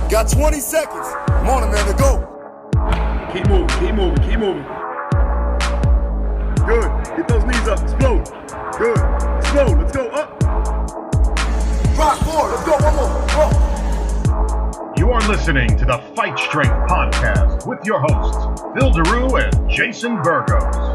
Got 20 seconds. Come on, Amanda, go. Keep moving, keep moving, keep moving. Good. Get those knees up. Explode. Good. Explode. Let's go. Up. Rock forward. Let's go. One more. Go. You are listening to the Fight Strength Podcast with your hosts, Phil Daru and Jason Burgos.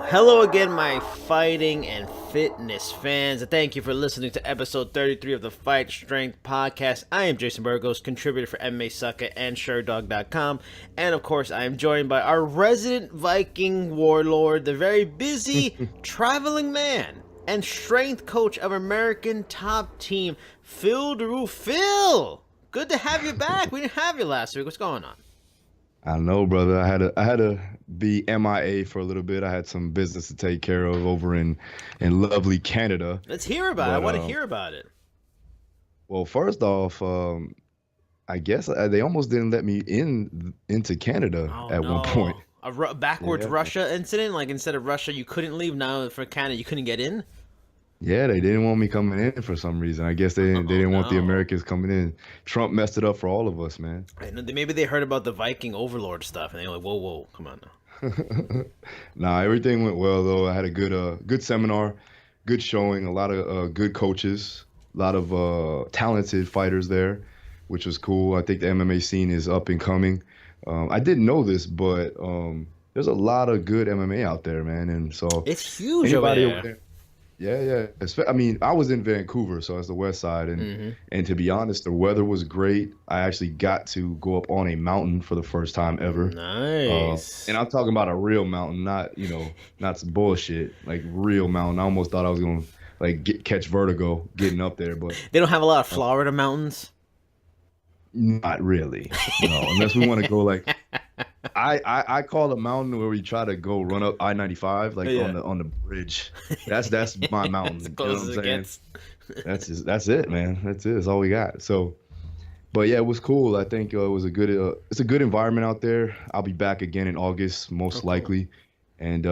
Hello again, my fighting and fitness fans, and thank you for listening to episode 33 of the Fight Strength Podcast. I am Jason Burgos, contributor for MMA Sucka and SureDog.com, and of course I am joined by our resident Viking warlord, the very busy traveling man and strength coach of American Top Team, Phil Daru. Phil, good to have you back. We didn't have you last week. What's going on? I know, brother. I had to be MIA for a little bit. I had some business to take care of over in lovely Canada. Let's hear about it. I want to hear about it. Well, first off, I guess they almost didn't let me into Canada one point. A backwards Russia incident? Like instead of Russia, you couldn't leave. Now for Canada, you couldn't get in? Yeah, they didn't want me coming in for some reason. I guess they didn't want the Americans coming in. Trump messed it up for all of us, man. Maybe they heard about the Viking overlord stuff, and they were like, whoa, come on now. Nah, everything went well, though. I had a good seminar, good showing, a lot of good coaches, a lot of talented fighters there, which was cool. I think the MMA scene is up and coming. I didn't know this, but there's a lot of good MMA out there, man. And so it's huge over there. Yeah. I mean, I was in Vancouver, so that's the west side, and to be honest, the weather was great. I actually got to go up on a mountain for the first time ever. Nice. And I'm talking about a real mountain, not some bullshit, like real mountain. I almost thought I was gonna catch vertigo getting up there, but they don't have a lot of Florida mountains. Not really, no. Unless we want to go like. I call a mountain where we try to go run up I-95 on the bridge. That's my mountain. As close as it gets. That's it, man. That's it. That's all we got. So, but yeah, it was cool. I think it was a good. It's a good environment out there. I'll be back again in August, most likely, and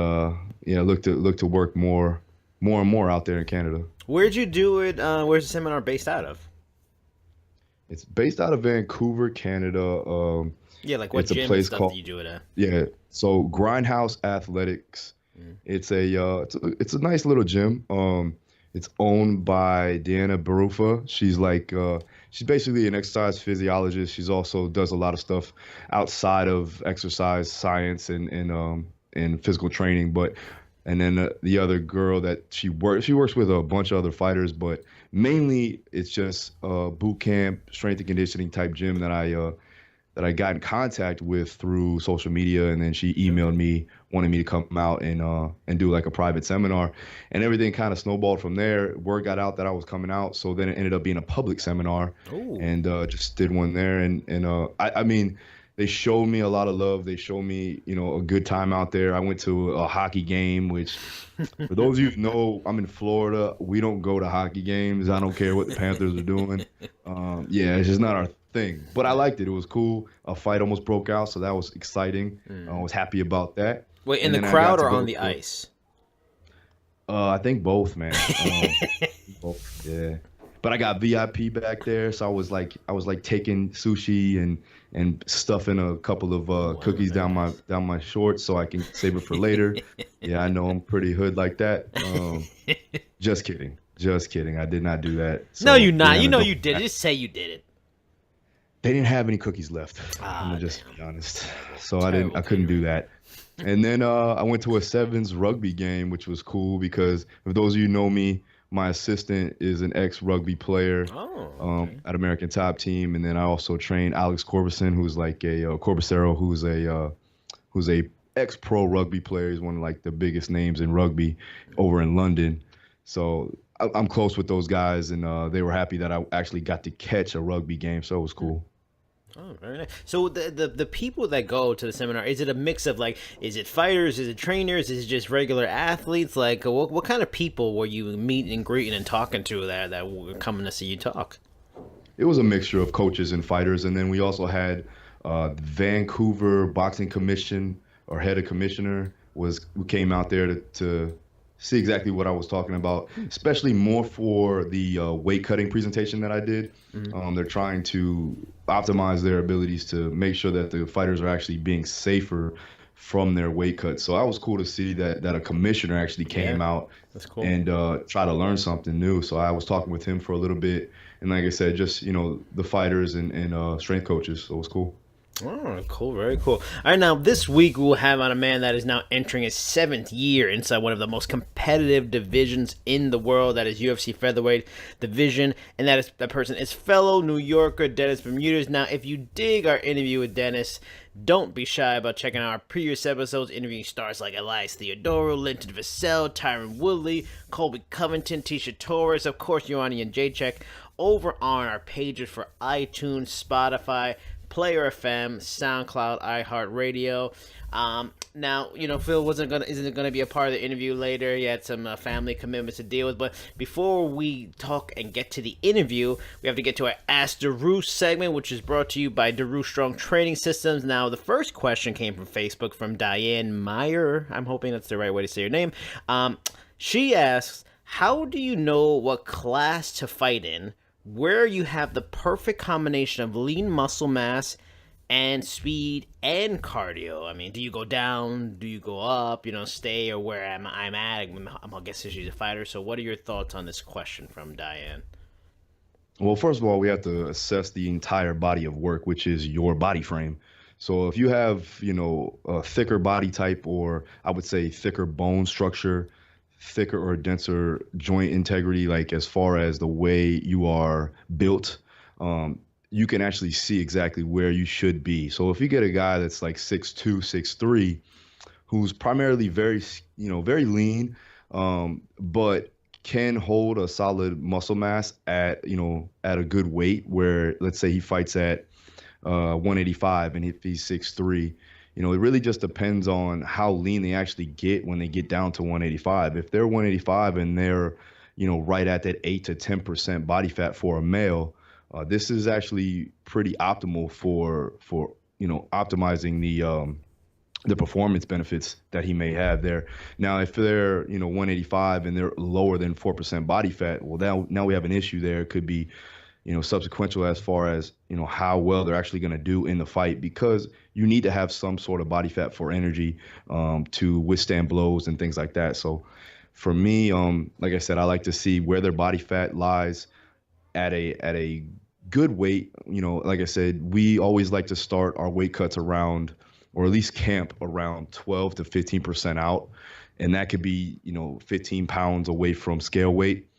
look to work more and more out there in Canada. Where'd you do it? Where's the seminar based out of? It's based out of Vancouver, Canada. Yeah, like what it's gym a place and stuff called, do you do it at? Yeah, so Grindhouse Athletics. It's a nice little gym. It's owned by Deanna Barufa. She's she's basically an exercise physiologist. She's also does a lot of stuff outside of exercise science and physical training. And then the other girl that she works with a bunch of other fighters, but mainly it's just a boot camp, strength and conditioning type gym that I got in contact with through social media, and then she emailed me, wanting me to come out and do like a private seminar, and everything kind of snowballed from there. Word got out that I was coming out, so then it ended up being a public seminar. Ooh. And just did one there, and I mean, they showed me a lot of love. They showed me, a good time out there. I went to a hockey game, which for those of you who know, I'm in Florida. We don't go to hockey games. I don't care what the Panthers are doing. It's just not our thing, but I liked it. It was cool. A fight almost broke out, so that was exciting. I was happy about that. Wait, in the crowd or on the ice? I think both, man. Both, yeah. But I got VIP back there, so I was like taking sushi and stuffing a couple of cookies down my shorts so I can save it for later. Yeah, I know I'm pretty hood like that. Just kidding. I did not do that. So, no, you're not. You did it. Just say you did it. They didn't have any cookies left. I'm gonna just be honest. So I couldn't do that. And then I went to a sevens rugby game, which was cool because if those of you know me, my assistant is an ex-rugby player at American Top Team, and then I also trained Alex Corbison, who's like a Corbicero, who's a ex-pro rugby player. He's one of like the biggest names in rugby over in London. So I'm close with those guys, and they were happy that I actually got to catch a rugby game, so it was cool. Oh, very nice. So the people that go to the seminar, is it a mix of is it fighters, is it trainers, is it just regular athletes? Like, what kind of people were you meeting and greeting and talking to that were coming to see you talk? It was a mixture of coaches and fighters, and then we also had Vancouver Boxing Commission, or head of commissioner who came out there to see exactly what I was talking about, especially more for the weight cutting presentation that I did. They're trying to optimize their abilities to make sure that the fighters are actually being safer from their weight cuts. So that was cool to see that a commissioner actually came out That's cool. and try to learn something new. So I was talking with him for a little bit, and like I said, just the fighters and strength coaches. So it was cool. Oh, cool. Very cool. All right, now this week we'll have on a man that is now entering his 7th year inside one of the most competitive divisions in the world. That is UFC featherweight division, and that person is fellow New Yorker Dennis Bermudez. Now, if you dig our interview with Dennis, don't be shy about checking out our previous episodes, interviewing stars like Elias Theodorou, Linton Vassell, Tyron Woodley, Colby Covington, Tisha Torres, of course, Ioanni and Jacek, over on our pages for iTunes, Spotify, Player FM, SoundCloud, iHeartRadio. Now, Phil isn't gonna be a part of the interview later. He had some family commitments to deal with. But before we talk and get to the interview, we have to get to our Ask Daru segment, which is brought to you by Daru Strong Training Systems. Now, the first question came from Facebook from Diane Meyer. I'm hoping that's the right way to say your name. She asks, "How do you know what class to fight in, where you have the perfect combination of lean muscle mass and speed and cardio? I mean, do you go down? Do you go up? Stay or where I'm at? I guess she's a fighter. So what are your thoughts on this question from Diane?" Well, first of all, we have to assess the entire body of work, which is your body frame. So if you have, a thicker body type, or I would say thicker bone structure, thicker or denser joint integrity, like as far as the way you are built, you can actually see exactly where you should be. So if you get a guy that's like 6'2", 6'3", who's primarily very lean, but can hold a solid muscle mass at a good weight, where let's say he fights at 185, and if he's 6'3", it really just depends on how lean they actually get when they get down to 185. If they're 185 and they're, right at that 8 to 10% body fat for a male, this is actually pretty optimal for optimizing the performance benefits that he may have there. Now, if they're 185 and they're lower than 4% body fat, well, now we have an issue there. It could be subsequential as far as, how well they're actually going to do in the fight, because you need to have some sort of body fat for energy to withstand blows and things like that. So for me, like I said, I like to see where their body fat lies at a good weight. Like I said, we always like to start our weight cuts around, or at least camp around 12 to 15% out. And that could be, 15 pounds away from scale weight.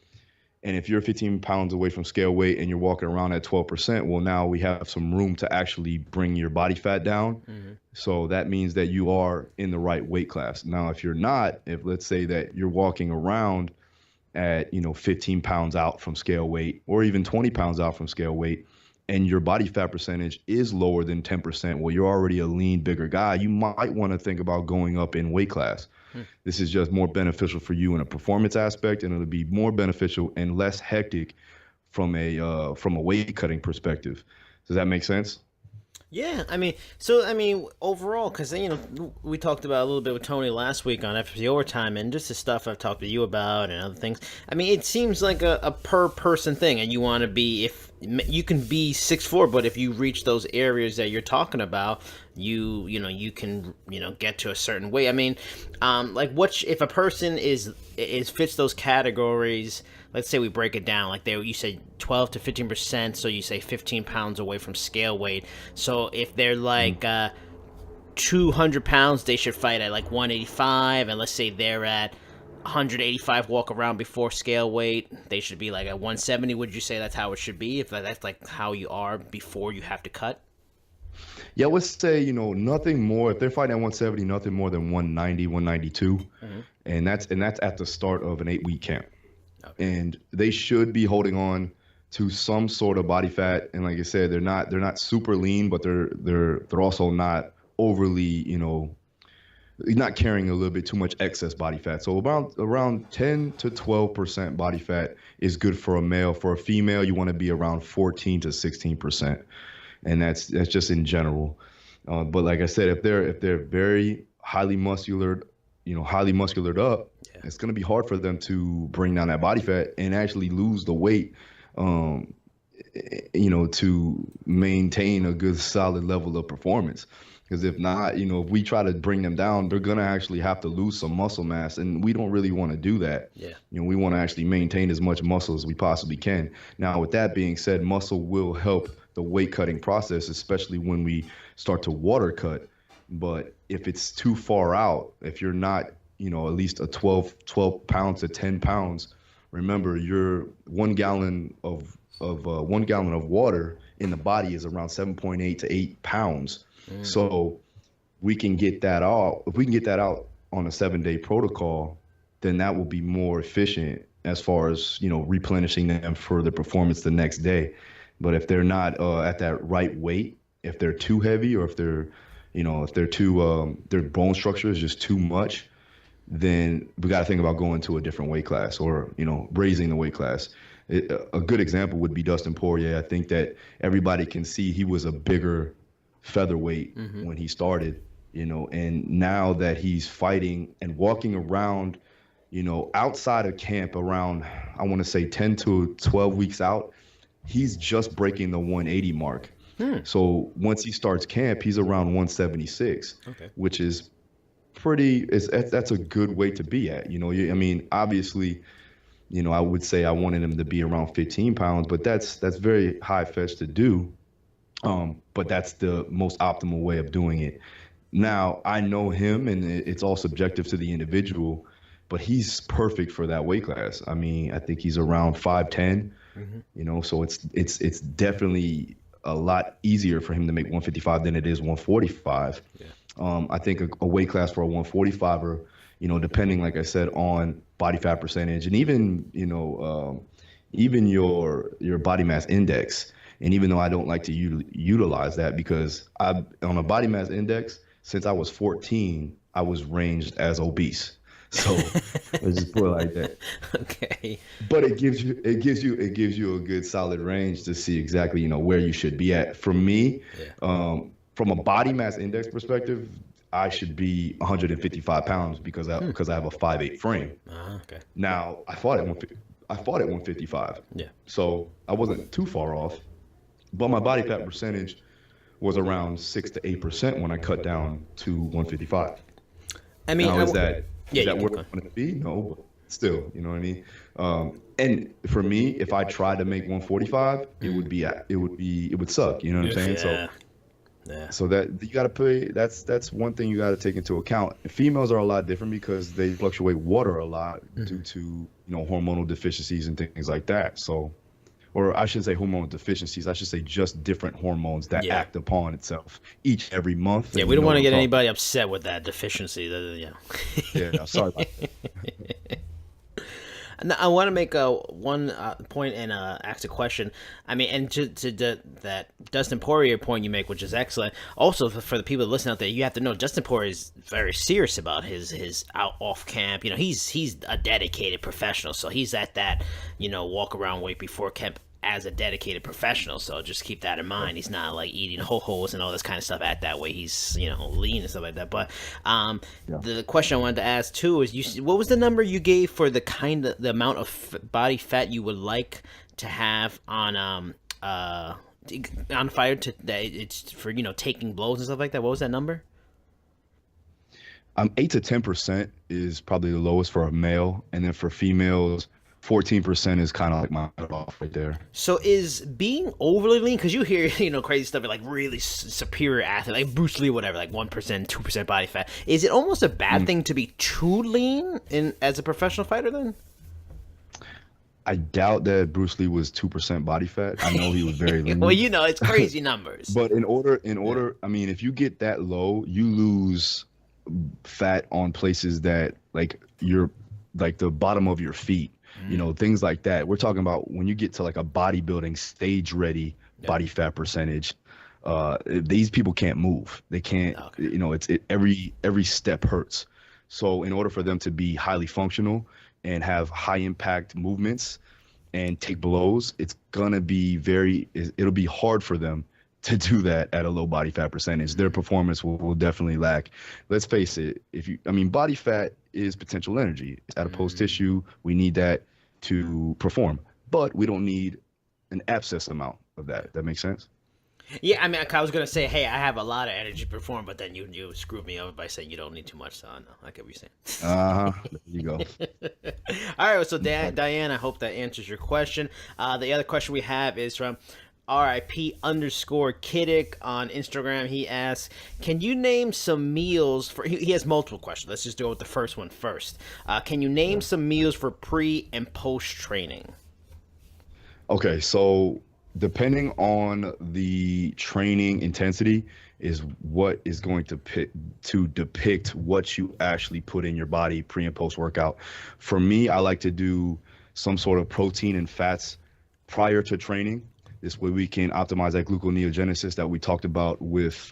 And if you're 15 pounds away from scale weight and you're walking around at 12%, well, now we have some room to actually bring your body fat down. Mm-hmm. So that means that you are in the right weight class. Now, if you're not, if let's say that you're walking around at, 15 pounds out from scale weight, or even 20 pounds out from scale weight, and your body fat percentage is lower than 10%, well, you're already a lean, bigger guy. You might want to think about going up in weight class. This is just more beneficial for you in a performance aspect, and it'll be more beneficial and less hectic from a weight cutting perspective. Does that make sense? Yeah, overall, because we talked about a little bit with Tony last week on FFC Overtime, and just the stuff I've talked to you about and other things. It seems like a per person thing, and you want to be, if you can be 6'4", but if you reach those areas that you're talking about, you can get to a certain weight. What if a person is fits those categories? Let's say we break it down, like you said 12 to 15%, so you say 15 pounds away from scale weight. So if they're like 200 pounds, they should fight at like 185, and let's say they're at 185 walk around before scale weight, they should be like at 170. Would you say that's how it should be, if that's like how you are before you have to cut? Yeah, I would say, nothing more. If they're fighting at 170, nothing more than 190, 192. Mm-hmm. And that's at the start of an 8-week camp. Okay. And they should be holding on to some sort of body fat. And like I said, they're not super lean, but they're also not overly, not carrying a little bit too much excess body fat. So around 10 to 12% body fat is good for a male. For a female, you want to be around 14 to 16%. And that's just in general. But like I said, if they're very highly muscular, highly musculared up, it's going to be hard for them to bring down that body fat and actually lose the weight, to maintain a good solid level of performance. Because if not, if we try to bring them down, they're going to actually have to lose some muscle mass. And we don't really want to do that. Yeah. We want to actually maintain as much muscle as we possibly can. Now, with that being said, muscle will help the weight cutting process, especially when we start to water cut. But if it's too far out, if you're not, at least a 12 pounds to 10 pounds, remember your 1 gallon of 1 gallon of water in the body is around 7.8 to 8 pounds. So we can get that out. If we can get that out on a 7-day protocol, then that will be more efficient as far as, replenishing them for the performance the next day. But if they're not at that right weight, if they're too heavy, or if they're, if they're too, their bone structure is just too much, then we got to think about going to a different weight class, or, raising the weight class. A good example would be Dustin Poirier. I think that everybody can see he was a bigger featherweight when he started, and now that he's fighting and walking around, outside of camp around, I want to say 10 to 12 weeks out, he's just breaking the 180 mark. So once he starts camp, he's around 176, which is that's a good weight to be at. Obviously, I would say I wanted him to be around 15 pounds, but that's very high fetch to do. But that's the most optimal way of doing it. Now, I know him, and it's all subjective to the individual, but he's perfect for that weight class. I think he's around 5'10", so it's definitely a lot easier for him to make 155 than it is 145. I think a weight class for a 145er, depending, like I said, on body fat percentage, and even, even your body mass index. And even though I don't like to utilize that, because on a body mass index, since I was 14, I was ranged as obese. So let's just put it like that. Okay. But it gives you a good solid range to see exactly, where you should be at. For me, from a body mass index perspective, I should be 155 pounds because I have a 5'8" frame. Okay. Now I fought at 155. Yeah. So I wasn't too far off. But my body fat percentage was around 6 to 8% when I cut down to 155. Now, is that where I want to be? No, but still, you know what I mean? And for me, if I tried to make 145, it would suck. You know what I'm saying? So that you got to pay. That's one thing you got to take into account. Females are a lot different because they fluctuate water a lot due to hormonal deficiencies and things like that. So. Or I shouldn't say hormonal deficiencies. I should say just different hormones that act upon itself every month. Yeah, we don't want to get anybody upset with that deficiency. Yeah, sorry about that. And I want to make one point and ask a question. And to that Dustin Poirier point you make, which is excellent. Also, for the people listening out there, you have to know Dustin Poirier is very serious about his off camp. He's a dedicated professional, so he's at that walk around weight before camp as a dedicated professional. So just keep that in mind. He's not like eating ho-hos and all this kind of stuff at that way. He's lean and stuff like that. But the question I wanted to ask too is, what was the number you gave for the amount of body fat you would like to have on fire it's for taking blows and stuff like that? What was that number? 8 to 10% is probably the lowest for a male, and then for females, 14% is kind of like my cutoff right there. So is being overly lean, because you hear crazy stuff like really superior athlete like Bruce Lee, whatever, like 1%, 2% body fat, is it almost a bad thing to be too lean as a professional fighter then? I doubt that Bruce Lee was 2% body fat. I know he was very lean. Well, it's crazy numbers. But in order, if you get that low, you lose fat on places that like the bottom of your feet. Things like that. We're talking about when you get to like a bodybuilding stage ready body fat percentage, these people can't move. They can't, every step hurts. So in order for them to be highly functional and have high impact movements and take blows, it'll be hard for them to do that at a low body fat percentage. Their performance will definitely lack. Let's face it. Body fat is potential energy. It's adipose tissue. We need that to perform, but we don't need an excess amount of that. That makes sense? Yeah, I mean, I was gonna say, hey, I have a lot of energy to perform, but then you screwed me over by saying you don't need too much. So no, I get what you're saying. There you go. All right, so Diane, I hope that answers your question. The other question we have is from RIP_Kiddick on Instagram. He asks, can you name some meals for, he has multiple questions. Let's just go with the first one first. Can you name some meals for pre and post training? Okay, so depending on the training intensity is what is going to depict what you actually put in your body pre and post workout. For me, I like to do some sort of protein and fats prior to training. This way we can optimize that gluconeogenesis that we talked about with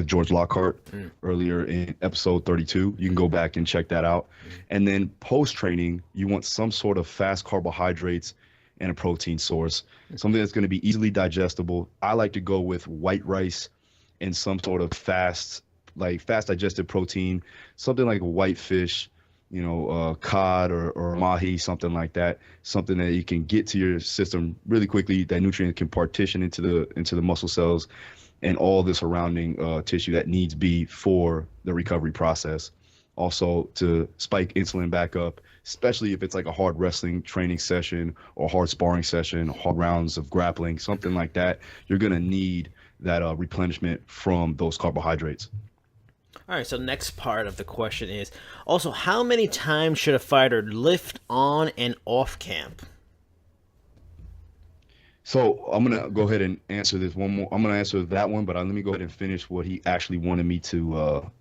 George Lockhart earlier in episode 32. You can go back and check that out. And then post training, you want some sort of fast carbohydrates and a protein source, something that's going to be easily digestible. I like to go with white rice and some sort of fast digested protein, something like a white fish, cod or mahi, something like that, something that you can get to your system really quickly. That nutrient can partition into the muscle cells and all the surrounding tissue that needs be for the recovery process. Also to spike insulin back up, especially if it's like a hard wrestling training session or hard sparring session, hard rounds of grappling, something like that. You're going to need that replenishment from those carbohydrates. All right, so next part of the question is also, how many times should a fighter lift on and off camp? So I'm going to go ahead and answer this one more. I'm going to answer that one, but let me go ahead and finish what he actually wanted me to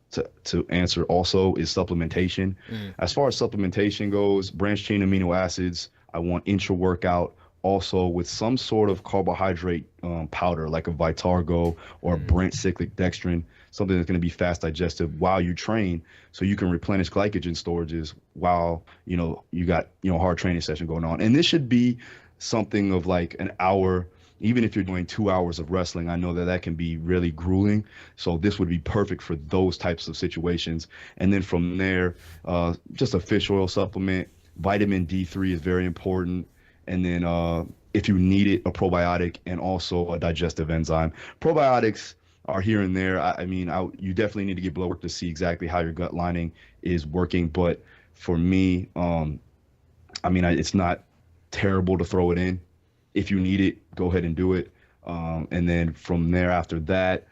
answer also is supplementation. As far as supplementation goes, branched chain amino acids, I want intra-workout also with some sort of carbohydrate powder like a Vitargo or a Brent cyclic dextrin, something that's going to be fast digestive while you train so you can replenish glycogen storages while, you got, hard training session going on. And this should be something of like an hour. Even if you're doing 2 hours of wrestling, I know that can be really grueling. So this would be perfect for those types of situations. And then from there, just a fish oil supplement. Vitamin D3 is very important. And then if you need it, a probiotic and also a digestive enzyme. Probiotics are here and there. You definitely need to get blood work to see exactly how your gut lining is working. But for me, it's not terrible to throw it in. If you need it, go ahead and do it. And then from there after that,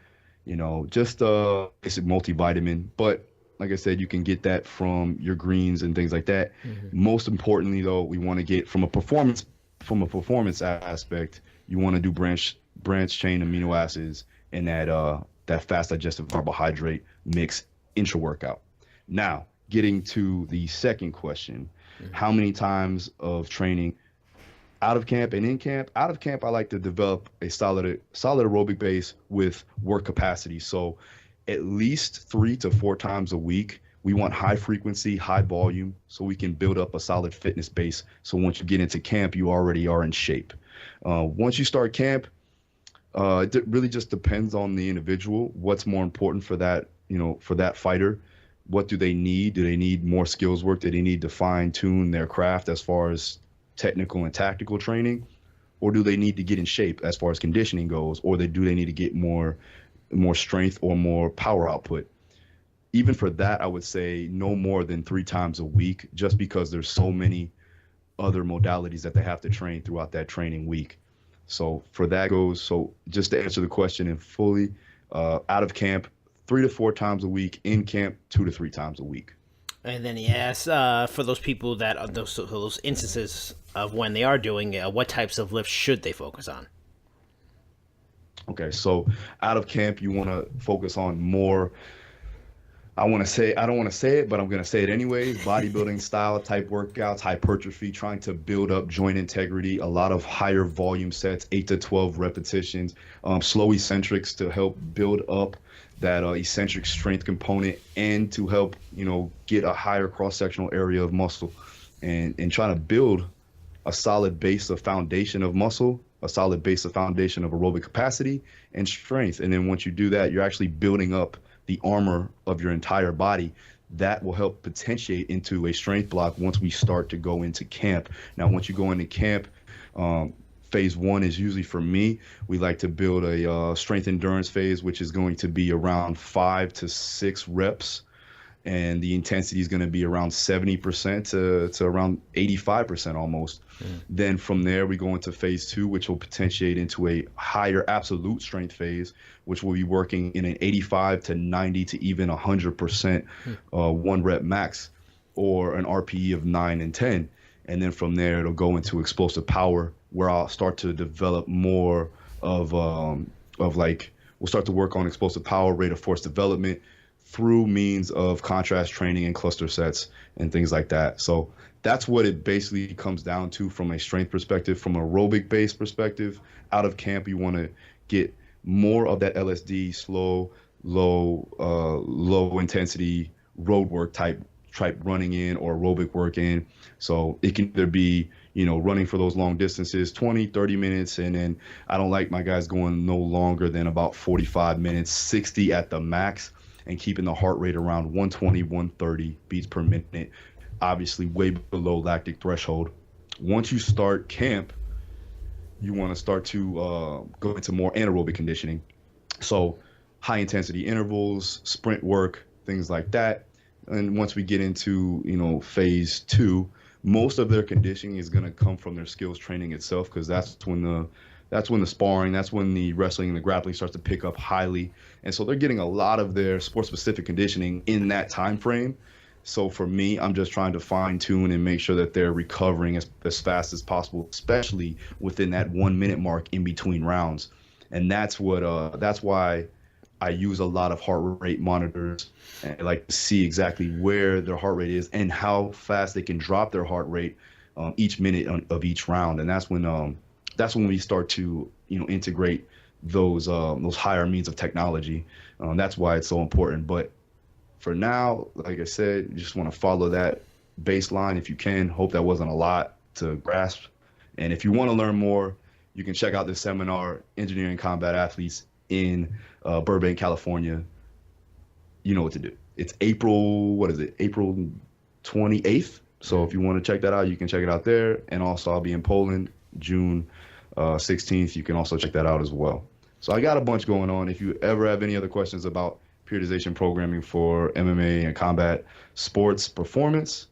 just a basic multivitamin. But like I said, you can get that from your greens and things like that. Most importantly, though, we want to get from a performance aspect, you want to do branch chain amino acids and that fast digestive carbohydrate mix intra-workout. Now, getting to the second question, how many times of training out of camp and in camp? Out of camp, I like to develop a solid aerobic base with work capacity. So at least 3 to 4 times a week, we want high frequency, high volume, so we can build up a solid fitness base. So once you get into camp, you already are in shape. Once you start camp, it really just depends on the individual. What's more important for that, for that fighter? What do they need? Do they need more skills work? Do they need to fine tune their craft as far as technical and tactical training, or do they need to get in shape as far as conditioning goes, or do they need to get more strength or more power output? Even for that, I would say no more than 3 times a week, just because there's so many other modalities that they have to train throughout that training week. So for that goes, so just to answer the question in fully, out of camp, 3 to 4 times a week, in camp, 2 to 3 times a week. And then he asks, for those people that those instances of when they are doing what types of lifts should they focus on? Okay, so out of camp, you want to focus on more, I don't want to say it, but I'm going to say it anyways, bodybuilding style type workouts, hypertrophy, trying to build up joint integrity, a lot of higher volume sets, 8 to 12 repetitions, slow eccentrics to help build up that eccentric strength component and to help, get a higher cross-sectional area of muscle and trying to build a solid base of foundation of muscle a solid base of foundation of aerobic capacity and strength. And then once you do that, you're actually building up the armor of your entire body. That will help potentiate into a strength block once we start to go into camp. Now, once you go into camp, phase one is usually, for me, we like to build a strength endurance phase, which is going to be around 5 to 6 reps. And the intensity is going to be around 70% to around 85% almost. Then from there, we go into phase two, which will potentiate into a higher absolute strength phase, which will be working in an 85 to 90 to even 100% 1 rep max, or an RPE of 9 and 10. And then from there, it'll go into explosive power, where I'll start to develop more of like, we'll start to work on explosive power, rate of force development, through means of contrast training and cluster sets and things like that. So that's what it basically comes down to from a strength perspective. From an aerobic based perspective, out of camp, you want to get more of that LSD, slow, low intensity road work type running in, or aerobic work in. So it can either be, running for those long distances, 20, 30 minutes. And then I don't like my guys going no longer than about 45 minutes, 60 at the max, and keeping the heart rate around 120, 130 beats per minute, obviously way below lactic threshold. Once you start camp, you want to start to go into more anaerobic conditioning. So high intensity intervals, sprint work, things like that. And once we get into, phase two, most of their conditioning is going to come from their skills training itself, because that's when the sparring, that's when the wrestling and the grappling starts to pick up highly. And so they're getting a lot of their sport-specific conditioning in that time frame. So for me, I'm just trying to fine-tune and make sure that they're recovering as fast as possible, especially within that 1 minute mark in between rounds. And that's why I use a lot of heart rate monitors, and I like to see exactly where their heart rate is and how fast they can drop their heart rate each minute of each round. And that's when we start to integrate those higher means of technology. That's why it's so important. But for now, like I said, you just want to follow that baseline if you can. Hope that wasn't a lot to grasp. And if you want to learn more, you can check out the seminar, Engineering Combat Athletes, in Burbank, California. You know what to do. It's April 28th. So if you want to check that out, you can check it out there. And also I'll be in Poland June 16th. You can also check that out as well. So I got a bunch going on. If you ever have any other questions about periodization programming for MMA and combat sports performance,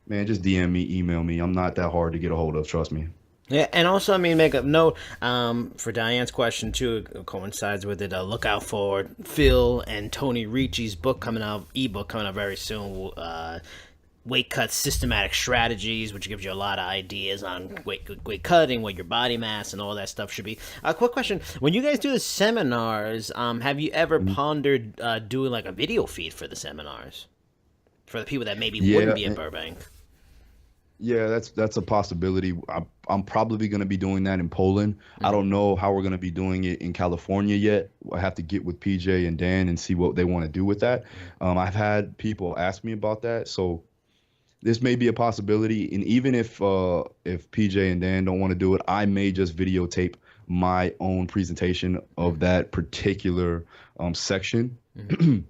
man, just DM me, email me. I'm not that hard to get a hold of, trust me. Yeah, and also, make a note for Diane's question, too. It coincides with it. Look out for Phil and Tony Ricci's ebook coming out very soon. Weight Cut Systematic Strategies, which gives you a lot of ideas on weight cutting, what your body mass and all that stuff should be. A quick question. When you guys do the seminars, have you ever pondered doing like a video feed for the seminars? For the people that maybe wouldn't be in Burbank? Yeah, that's a possibility. I'm probably going to be doing that in Poland. I don't know how we're going to be doing it in California yet. I have to get with PJ and Dan and see what they want to do with that. I've had people ask me about that, so this may be a possibility. And even if PJ and Dan don't want to do it, I may just videotape my own presentation of that particular section. And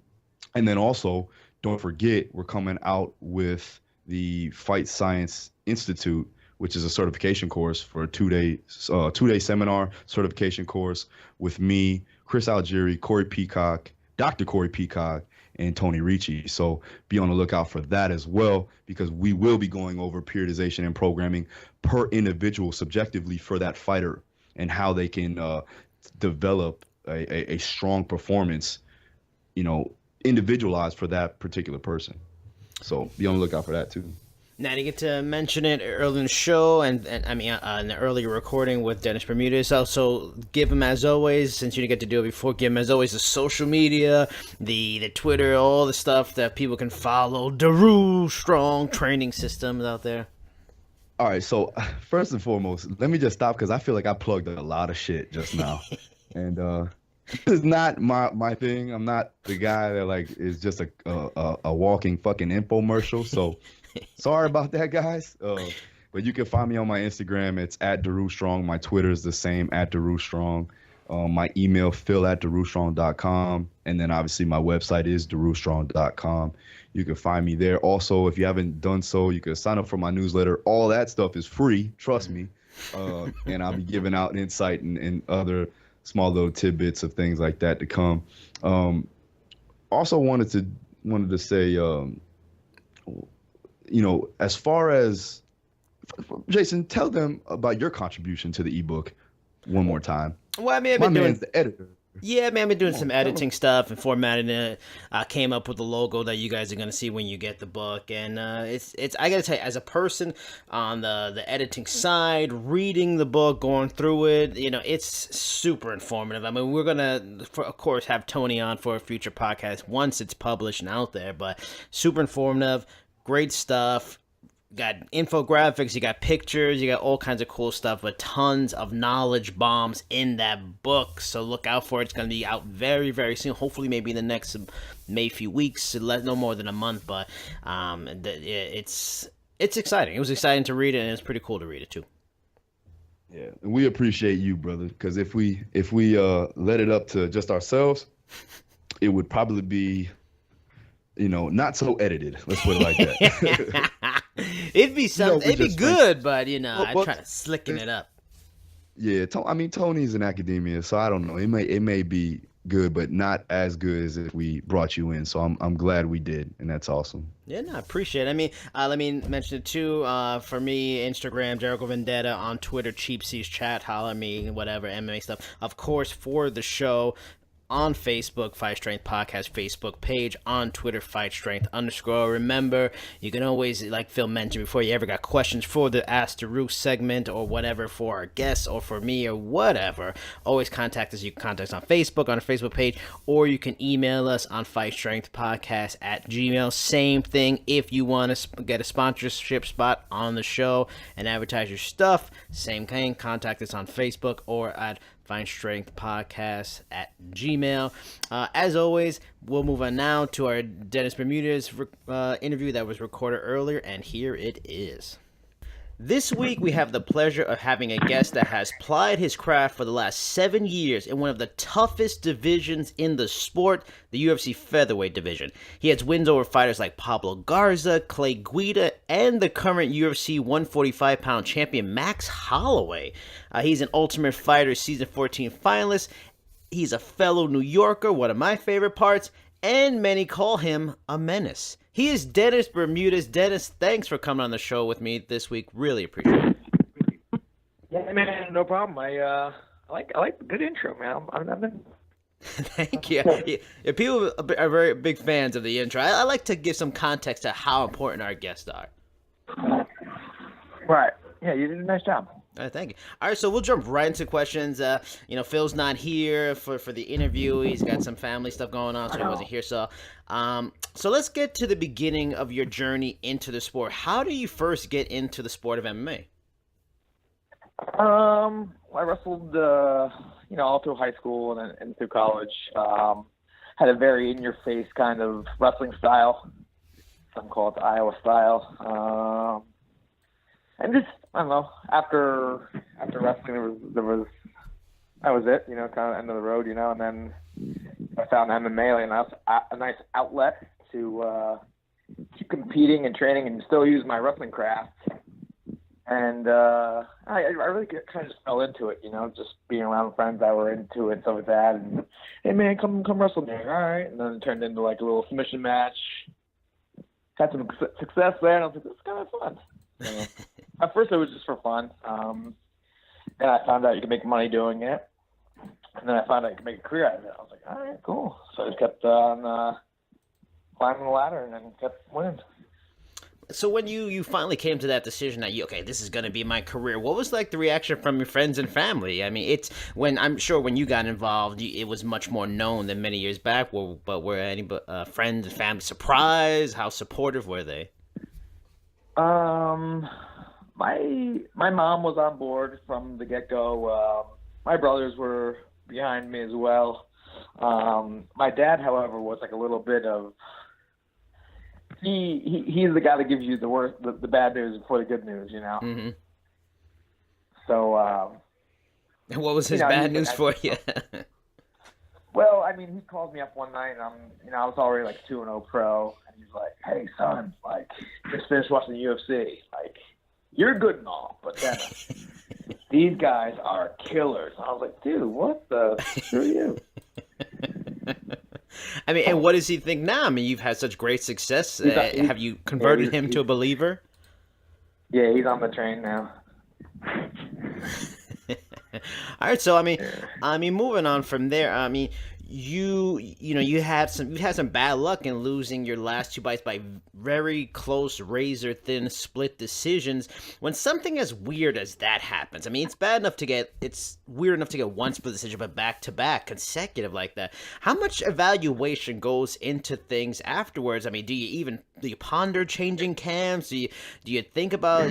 then also, don't forget, we're coming out with the Fight Science Institute, which is a certification course for a two-day seminar certification course with me, Chris Algieri, Corey Peacock, Dr. Corey Peacock, and Tony Ricci. So be on the lookout for that as well, because we will be going over periodization and programming per individual subjectively for that fighter and how they can develop a strong performance, individualized for that particular person. So be on the lookout for that too. Now, you get to mention it early in the show, and in the earlier recording with Dennis Bermudez. Also, give him, as always, since you didn't get to do it before, give him, as always, the social media, the Twitter, all the stuff that people can follow. Daru strong training systems out there. All right, so first and foremost, let me just stop because I feel like I plugged a lot of shit just now. And this is not my thing. I'm not the guy that is just a walking fucking infomercial. So sorry about that, guys. But you can find me on my Instagram. It's at Daru Strong. My Twitter is the same, at Daru Strong. My email, phil@darustrong.com. And then obviously my website is darustrong.com. You can find me there. Also, if you haven't done so, you can sign up for my newsletter. All that stuff is free. Trust me. And I'll be giving out insight and other small little tidbits of things like that to come. Also wanted to say, as far as Jason, tell them about your contribution to the ebook one more time. Well, I mean, My man's the editor. Yeah, man, I've been doing some editing stuff and formatting it. I came up with the logo that you guys are gonna see when you get the book, and it's. I gotta tell you, as a person on the editing side, reading the book, going through it, it's super informative. I mean, we're gonna, of course, have Tony on for a future podcast once it's published and out there, but super informative, great stuff. Got infographics, you got pictures, you got all kinds of cool stuff, but tons of knowledge bombs in that book. So look out for it. It's going to be out very, very soon. Hopefully, maybe in the next few weeks, no more than a month. But it's exciting. It was exciting to read it, and it's pretty cool to read it too. Yeah, and we appreciate you, brother. Because if we let it up to just ourselves, it would probably be, not so edited. Let's put it like that. It'd be something. It'd be good, but I try to slicken it up. Yeah, Tony's in academia, so I don't know. It may be good, but not as good as if we brought you in. So I'm glad we did, and that's awesome. Yeah, no, I appreciate it. I mean, let me mention it too. For me, Instagram, Jericho Vendetta. On Twitter, Cheap Seas Chat. Holler at me, whatever, MMA stuff. Of course, for the show. On Facebook, Fight Strength Podcast Facebook page. On Twitter, Fight Strength _ Remember, you can always, like Phil mentioned before, you ever got questions for the Ask Daru segment or whatever for our guests or for me or whatever, always contact us. You can contact us on Facebook, on our Facebook page, or you can email us on fightstrengthpodcast@gmail. Same thing if you want to get a sponsorship spot on the show and advertise your stuff. Same thing, contact us on Facebook or at fightstrengthpodcast@gmail. As always, we'll move on now to our Dennis Bermudez interview that was recorded earlier, and here it is. This week, we have the pleasure of having a guest that has plied his craft for the last 7 years in one of the toughest divisions in the sport, the UFC featherweight division. He has wins over fighters like Pablo Garza, Clay Guida, and the current UFC 145-pound champion Max Holloway. He's an Ultimate Fighter Season 14 finalist. He's a fellow New Yorker, one of my favorite parts, and many call him a menace. He is Dennis Bermudez. Dennis, thanks for coming on the show with me this week. Really appreciate it. Yeah, man, no problem. I like the good intro, man. I've been... Thank you. Yeah, people are very big fans of the intro. I like to give some context to how important our guests are. Right. Yeah, you did a nice job. Thank you. All right, so we'll jump right into questions. Phil's not here for the interview. He's got some family stuff going on, so he wasn't here. So let's get to the beginning of your journey into the sport. How do you first get into the sport of MMA? I wrestled, all through high school and through college. Had a very in-your-face kind of wrestling style. Some call it the Iowa style. And just, I don't know, after wrestling, that was it, kind of end of the road, and then I found MMA like a nice outlet to keep competing and training and still use my wrestling craft. And I really kind of just fell into it, just being around friends that were into it and stuff like that. And, hey, man, come wrestle me. All right. And then it turned into like a little submission match. Had some success there, and I was like, this is kind of fun. At first, it was just for fun. And I found out you could make money doing it. And then I found out you could make a career out of it. I was like, all right, cool. So I just kept on climbing the ladder and then kept winning. So when you finally came to that decision that this is going to be my career, what was like the reaction from your friends and family? I mean, I'm sure when you got involved, it was much more known than many years back. But were any friends and family surprised? How supportive were they? My mom was on board from the get-go. My brothers were behind me as well. My dad, however, was like a little bit of he's the guy that gives you the bad news before the good news, you know. Mm-hmm. So. What was his bad news for you? Well, I mean, he called me up one night, and I was already like 2-0 pro, and he's like, "Hey, son, like, just finished watching the UFC. Like, you're good and all, but Dennis, these guys are killers." I was like, "Dude, what the screw you?" I mean, and what does he think now? I mean, you've had such great success. Have you converted him to a believer? Yeah, he's on the train now. All right, so I mean, moving on from there. I mean, you had some bad luck in losing your last 2 fights by very close, razor thin split decisions. When something as weird as that happens, I mean, it's weird enough to get one split decision, but back to back, consecutive like that. How much evaluation goes into things afterwards? I mean, do you ponder changing camps? Do you think about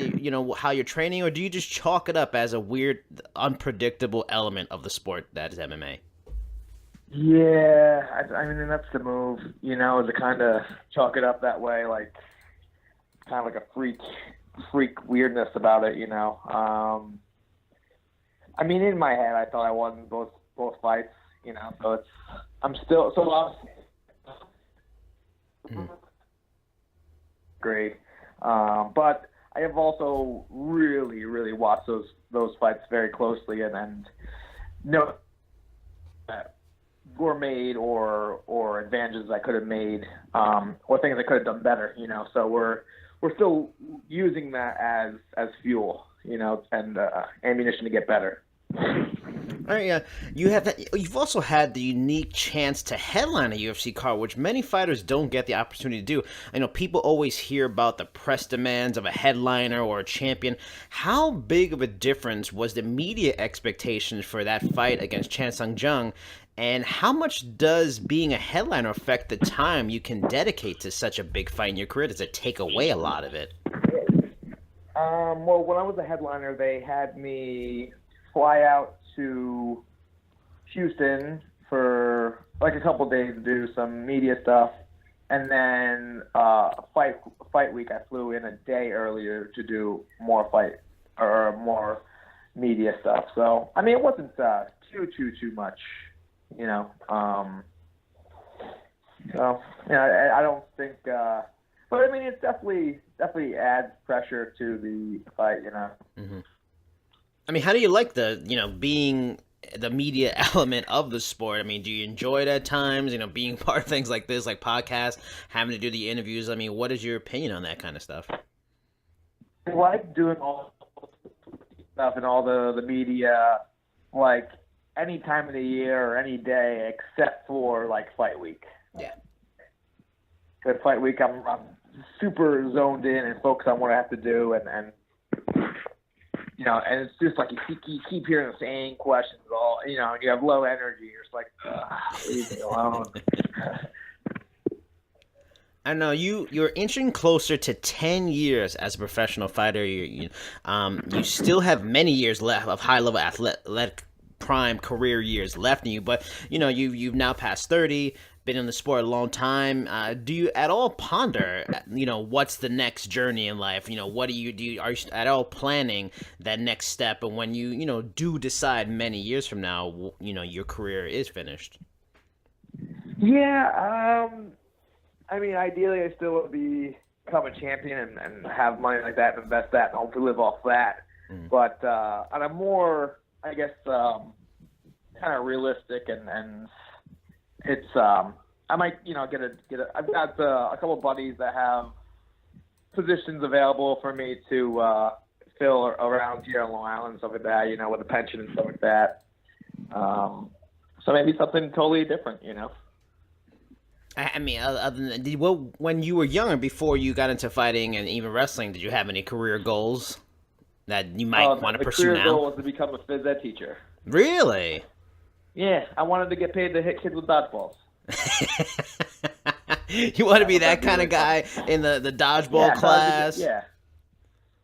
how you're training, or do you just chalk it up as a weird, unpredictable element of the sport that is MMA? Yeah, I mean, that's the move, to kind of chalk it up that way, like kind of like a freak weirdness about it, I mean, in my head, I thought I won both fights, so I'm still, great. But I have also really, really watched those fights very closely and know that were made or advantages I could have made, or things I could have done better, So we're still using that as fuel, and ammunition to get better. All right, yeah. You've also had the unique chance to headline a UFC card, which many fighters don't get the opportunity to do. I know people always hear about the press demands of a headliner or a champion. How big of a difference was the media expectations for that fight against Chan Sung Jung? And how much does being a headliner affect the time you can dedicate to such a big fight in your career? Does it take away a lot of it? Well, when I was a headliner, they had me fly out to Houston for like a couple days to do some media stuff, and then fight week I flew in a day earlier to do more media stuff. So I mean, it wasn't too much. So I don't think, but I mean, it definitely adds pressure to the fight, Mm-hmm. I mean, how do you like being the media element of the sport? I mean, do you enjoy it at times, being part of things like this, like podcasts, having to do the interviews? I mean, what is your opinion on that kind of stuff? I like doing all stuff and all the media, like, any time of the year or any day except for like fight week. Yeah. Good fight week, I'm super zoned in and focused on what I have to do, and and it's just like you keep hearing the same questions all, and you have low energy. You're just like, leave me alone. I know you're inching closer to 10 years as a professional fighter. You still have many years left of high level athletic prime career years left in you, but you've now passed 30, been in the sport a long time. Do you at all ponder what's the next journey in life? What are you at all planning that next step, and when you do decide many years from now your career is finished? Yeah, I mean, ideally I still would become a champion and have money like that and invest that and hopefully live off that. But on a more, I guess, kind of realistic and it's I might get a I've got a couple of buddies that have positions available for me to fill around here on Long Island and stuff like that, with a pension and stuff like that. So maybe something totally different, I mean, other than when you were younger, before you got into fighting and even wrestling, did you have any career goals that you might want to pursue now? The career goal was to become a phys ed teacher. Really? Yeah, I wanted to get paid to hit kids with dodgeballs. You want to be that kind of guy in the dodgeball class? Yeah,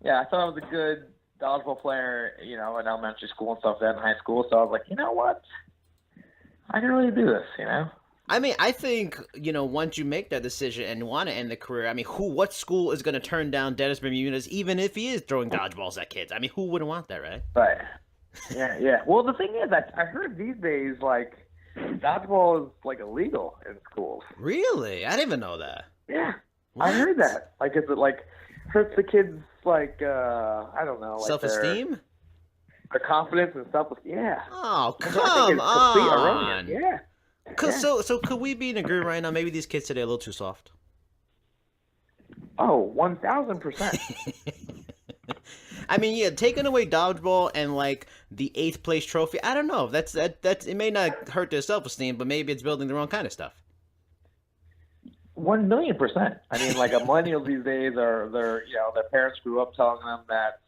I thought I was a good dodgeball player, in elementary school and stuff, then in high school. So I was like, you know what? I can really do this, I mean, I think, once you make that decision and want to end the career, I mean, what school is going to turn down Dennis Bermudez, even if he is throwing dodgeballs at kids? I mean, who wouldn't want that, right? Right. Yeah. Well, the thing is, I heard these days, like, dodgeball is, like, illegal in schools. Really? I didn't even know that. Yeah. What? I heard that. Like, is it, like, hurts the kids, like, I don't know. Like Self-esteem? Their confidence and self-esteem. Yeah. Oh, I think come it's complete on. erroneous. Yeah. So could we be in agreement right now? Maybe these kids today are a little too soft. Oh, 1,000%. I mean, yeah, taking away dodgeball and like the 8th place trophy. I don't know. That's it may not hurt their self-esteem, but maybe it's building the wrong kind of stuff. 1,000,000%. I mean, like, a millennial these days their parents grew up telling them that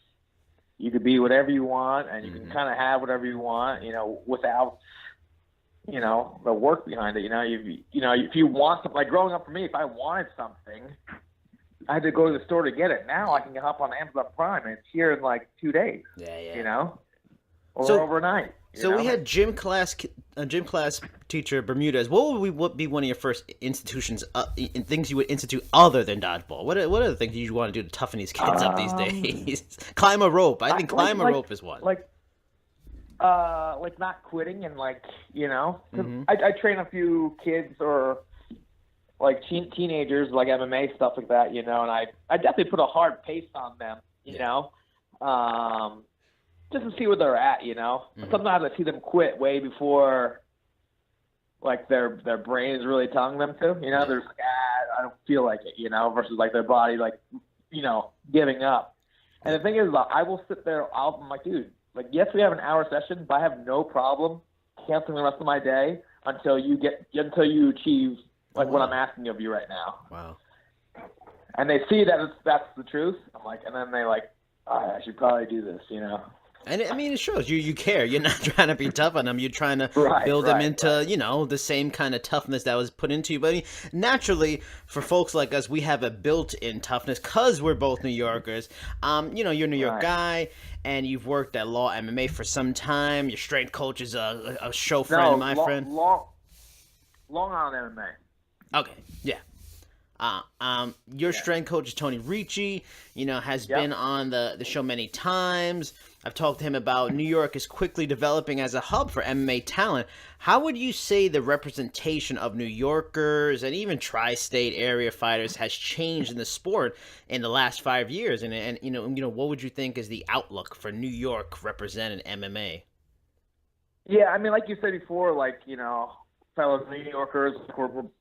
you could be whatever you want and you can kind of have whatever you want, without, the work behind it. If you want something, like growing up for me, if I wanted something, I had to go to the store to get it. Now I can hop on Amazon Prime and it's here in like 2 days. Yeah. Or overnight. So we had gym class teacher Bermudez. What would be one of your first institutions, things you would institute other than dodgeball? What are the things you want to do to toughen these kids up these days? Climb a rope. I think climb a rope is one. Like not quitting and like, 'cause I train a few kids or like teenagers, like MMA stuff like that, and I definitely put a hard pace on them, just to see where they're at, Sometimes I see them quit way before, like, their brain is really telling them to, They're like, I don't feel like it, versus, like, their body, like, giving up. And the thing is, I will sit there, I'm like, dude, like, yes, we have an hour session, but I have no problem canceling the rest of my day until you achieve, like, what I'm asking of you right now. Wow. And they see that that's the truth. I'm like, and then they like, I should probably do this, And I mean, it shows you care. You're not trying to be tough on them. You're trying to build them into, the same kind of toughness that was put into you. But I mean, naturally, for folks like us, we have a built-in toughness because we're both New Yorkers. You're a New York guy, and you've worked at Law MMA for some time. Your strength coach is a show friend of my friend. Long Island MMA. Okay, yeah. Your strength coach is Tony Ricci, has been on the show many times. I've talked to him about New York is quickly developing as a hub for MMA talent. How would you say the representation of New Yorkers and even tri-state area fighters has changed in the sport in the last 5 years? And what would you think is the outlook for New York represented MMA? Yeah, I mean, like you said before, like, fellow New Yorkers,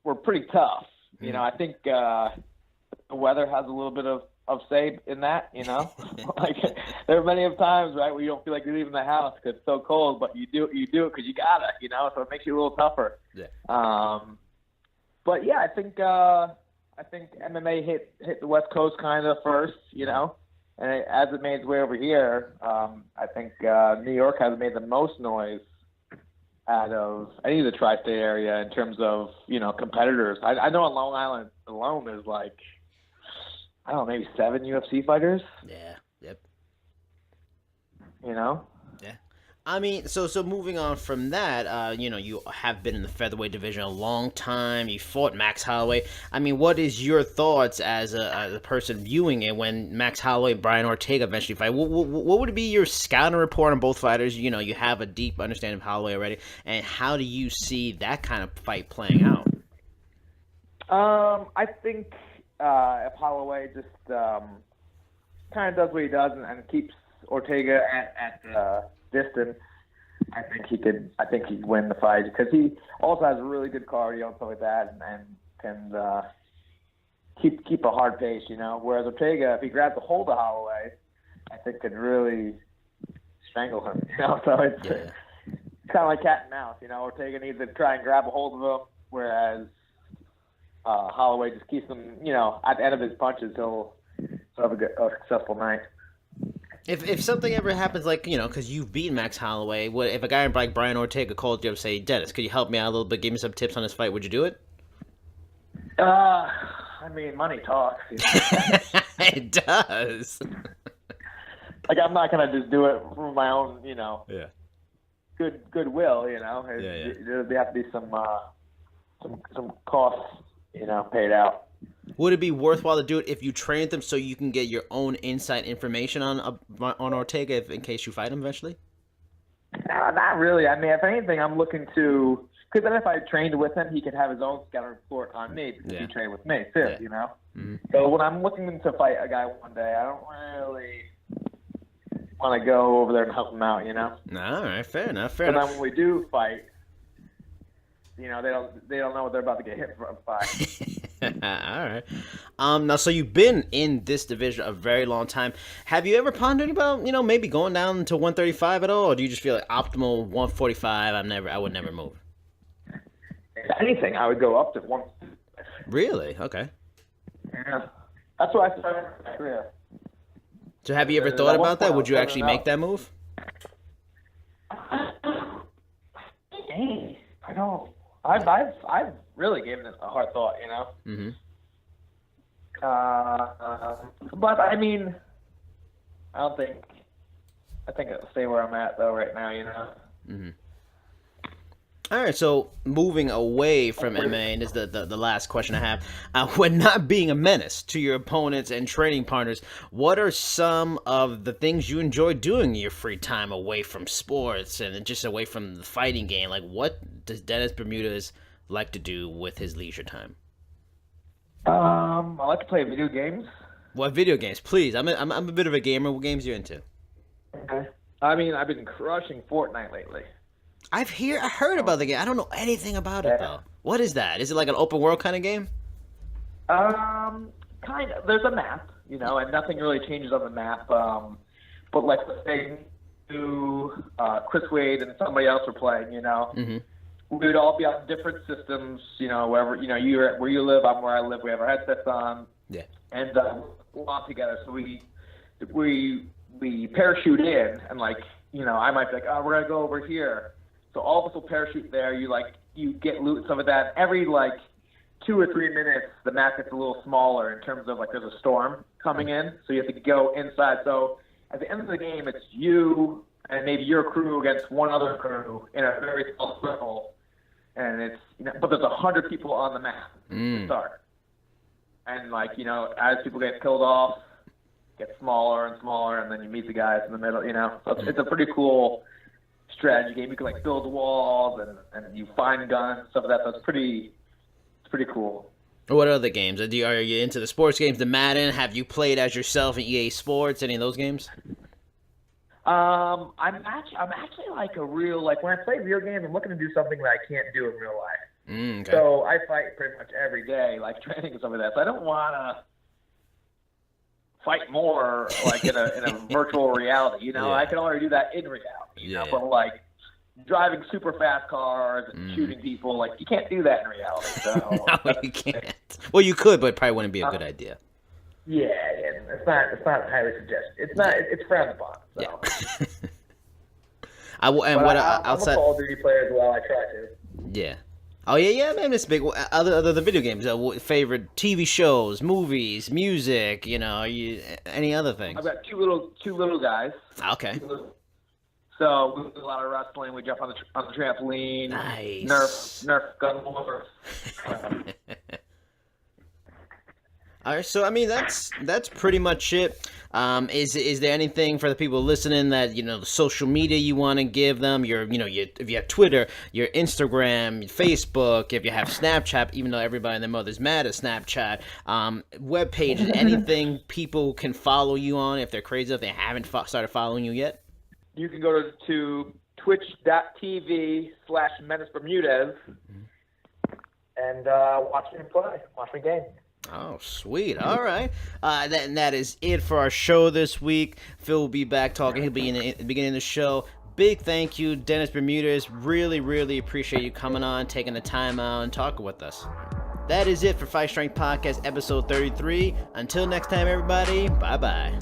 we're pretty tough. I think the weather has a little bit of say in that, like there are many of times, right, where you don't feel like you're leaving the house because it's so cold, but you do it because you gotta, so it makes you a little tougher. Yeah. But yeah, I think MMA hit the West Coast kind of first, and as it made its way over here, I think New York has made the most noise out of any of the tri-state area in terms of, competitors. I know on Long Island alone there's like, I don't know, maybe 7 UFC fighters. Yeah. Yep. Yeah. I mean, so moving on from that, you have been in the featherweight division a long time. You fought Max Holloway. I mean, what is your thoughts as a person viewing it when Max Holloway and Brian Ortega eventually fight? What would be your scouting report on both fighters? You have a deep understanding of Holloway already, and how do you see that kind of fight playing out? I think if Holloway just kind of does what he does and keeps Ortega at distance, I think he'd win the fight because he also has really good cardio and stuff like that, and can keep a hard pace, Whereas Ortega, if he grabs a hold of Holloway, I think could really strangle him, So it's kind of like cat and mouse, Ortega needs to try and grab a hold of him, whereas Holloway just keeps him, at the end of his punches, he'll have a successful night. If something ever happens, like, because you've beaten Max Holloway, if a guy like Brian Ortega called you up and say, Dennis, could you help me out a little bit, give me some tips on this fight, would you do it? I mean, money talks. It does. Like, I'm not going to just do it for my own, goodwill, There'd have to be some some costs, paid out. Would it be worthwhile to do it if you trained them so you can get your own inside information on Ortega in case you fight him eventually? No, not really. I mean, if anything, I'm looking to, because then if I trained with him, he could have his own scouting report on me because he trained with me too, Mm-hmm. So when I'm looking to fight a guy one day, I don't really want to go over there and help him out, All right, fair enough. And then when we do fight, they don't know what they're about to get hit from by. All right. Now, so you've been in this division a very long time. Have you ever pondered about, maybe going down to 135 at all, or do you just feel like optimal 145? I would never move. If anything, I would go up to 1. Really? Okay. Yeah, that's what I started my career. So have you ever thought about that? Would you actually make that move? Dang, I don't. I've really given it a hard thought, Mm-hmm. But I mean, I think I'll stay where I'm at though right now, Mm-hmm. All right, so moving away from MMA, and this is the last question I have. When not being a menace to your opponents and training partners, what are some of the things you enjoy doing in your free time away from sports and just away from the fighting game? Like, what does Dennis Bermudez like to do with his leisure time? I like to play video games. What video games? Please, I'm a bit of a gamer. What games are you into? Okay. I mean, I've been crushing Fortnite lately. I heard about the game. I don't know anything about it though. What is that? Is it like an open world kind of game? Kind of. There's a map, and nothing really changes on the map. But like let's say Chris Wade and somebody else were playing, Mm-hmm. we would all be on different systems, wherever you're at where you live, I'm where I live. We have our headsets on, and we're all together. So we parachute in, and I might be like, oh, we're gonna go over here. So all of us will parachute there. You get loot and stuff like that. Every 2 or 3 minutes, the map gets a little smaller in terms of there's a storm coming in, so you have to go inside. So at the end of the game, it's you and maybe your crew against one other crew in a very small circle, and it's but there's 100 people on the map to start, and as people get killed off, it gets smaller and smaller, and then you meet the guys in the middle. So it's a pretty cool strategy game. You can build walls and you find guns, stuff like that. So it's pretty cool. What other games? Are you into the sports games? The Madden? Have you played as yourself in EA Sports? Any of those games? I'm actually a real when I play video games, I'm looking to do something that I can't do in real life. Okay. So I fight pretty much every day, training and stuff like that. So I don't want to fight more in a virtual reality. I can already do that in reality. But driving super fast cars and shooting people, you can't do that in reality. So no, you can't. Well, you could, but it probably wouldn't be a good idea. Yeah, it's not highly suggested. It's frowned upon. So. Yeah. I'm a Call of Duty player as well. I try to. Yeah. Oh yeah, man, it's big. Other the video games, favorite TV shows, movies, music. Any other things? I've got two little guys. Okay. So we do a lot of wrestling. We jump on the trampoline. Nice. Nerf gun wars. All right, so I mean that's pretty much it. Is there anything for the people listening that the social media you want to give them? If you have Twitter, your Instagram, your Facebook, if you have Snapchat, even though everybody and their mother's mad at Snapchat, web pages, anything people can follow you on if they're crazy if they haven't started following you yet. You can go to twitch.tv/Dennis Bermudez and watch me play, watch me game. Oh, sweet. All right. That is it for our show this week. Phil will be back talking. He'll be in the beginning of the show. Big thank you, Dennis Bermudez. Really, really appreciate you coming on, taking the time out, and talking with us. That is it for Fight Strength Podcast, episode 33. Until next time, everybody, bye-bye.